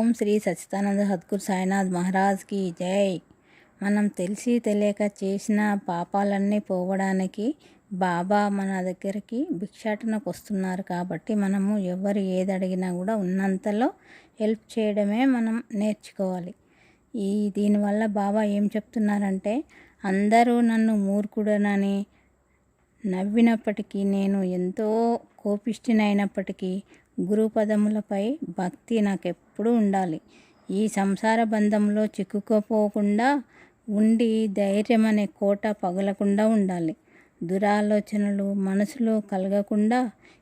ఓం శ్రీ సచ్చిదానంద సద్గురు సాయినాథ్ మహారాజ్కి జై. మనం తెలిసి తెలియక చేసిన పాపాలన్నీ పోవడానికి బాబా మన దగ్గరికి భిక్షాటనకు వస్తున్నారు. కాబట్టి మనము ఎవరు ఏది అడిగినా కూడా ఉన్నంతలో హెల్ప్ చేయడమే మనం నేర్చుకోవాలి. దీనివల్ల బాబా ఏం చెప్తున్నారంటే, అందరూ నన్ను మూర్ఖుడనని నవ్వినప్పటికీ, నేను ఎంతో కోపిష్టినైనప్పటికీ గురుపదములపై భక్తి నాకెప్పుడు ఉండాలి. ఈ సంసార బంధంలో చిక్కుకోపోకుండా ఉండి ధైర్యం అనే కోట పగలకుండా ఉండాలి. దురాలోచనలు మనసులో కలగకుండా,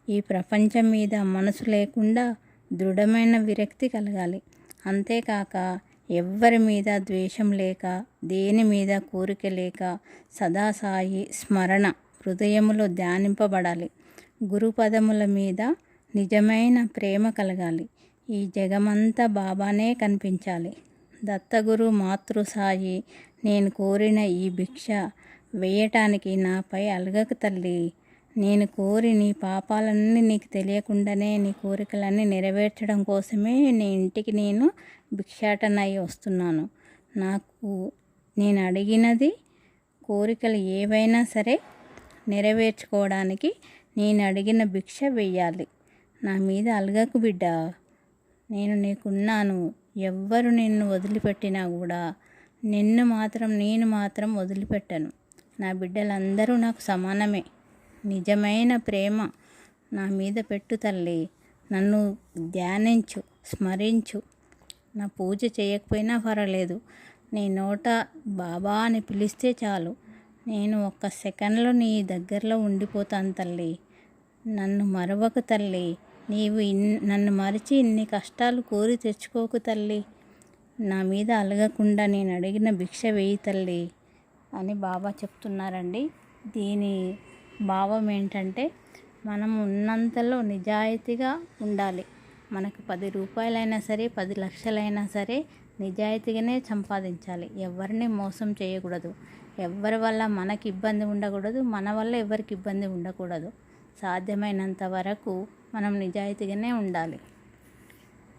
ఈ ప్రపంచం మీద మనసు లేకుండా దృఢమైన విరక్తి కలగాలి. అంతేకాక ఎవ్వరి మీద ద్వేషం లేక, దేని మీద కోరిక లేక, సదా సాయి స్మరణ హృదయములో ధ్యానింపబడాలి. గురుపదముల మీద నిజమైన ప్రేమ కలగాలి. ఈ జగమంతా బాబానే కనిపించాలి. దత్తగురు మాతృసాయి, నేను కోరిన ఈ భిక్ష వేయటానికి నాపై అలగకు తల్లి. నేను కోరి నీ పాపాలన్నీ నీకు తెలియకుండానే నీ కోరికలన్నీ నెరవేర్చడం కోసమే నీ ఇంటికి నేను భిక్షాటనై వస్తున్నాను. నేను అడిగినది కోరికలు ఏవైనా సరే నెరవేర్చుకోవడానికి నేను అడిగిన భిక్ష వెయ్యాలి. నా మీద అలగకు బిడ్డ, నేను నీకున్నాను. ఎవ్వరు నిన్ను వదిలిపెట్టినా కూడా నేను మాత్రం వదిలిపెట్టను. నా బిడ్డలందరూ నాకు సమానమే. నిజమైన ప్రేమ నా మీద పెట్టు తల్లి. నన్ను ధ్యానించు, స్మరించు. నా పూజ చేయకపోయినా పర్వాలేదు, నీ నోట బాబా అని పిలిస్తే చాలు. నేను ఒక్క సెకండ్లో నీ దగ్గరలో ఉండిపోతాను తల్లి. నన్ను మరవకు తల్లి. నీవు నన్ను మరిచి ఇన్ని కష్టాలు కోరి తెచ్చుకోకు తల్లి. నా మీద అలగకుండా నేను అడిగిన భిక్ష వేయి తల్లి అని బాబా చెప్తున్నారండి. దీని భావం ఏంటంటే, మనం ఉన్నంతలో నిజాయితీగా ఉండాలి. మనకు 10 రూపాయలైనా సరే, 10 లక్షలైనా సరే నిజాయితీగానే సంపాదించాలి. ఎవరిని మోసం చేయకూడదు. ఎవరి వల్ల మనకి ఇబ్బంది ఉండకూడదు, మన వల్ల ఎవరికి ఇబ్బంది ఉండకూడదు. సాధ్యమైనంత వరకు మనం నిజాయితీగానే ఉండాలి.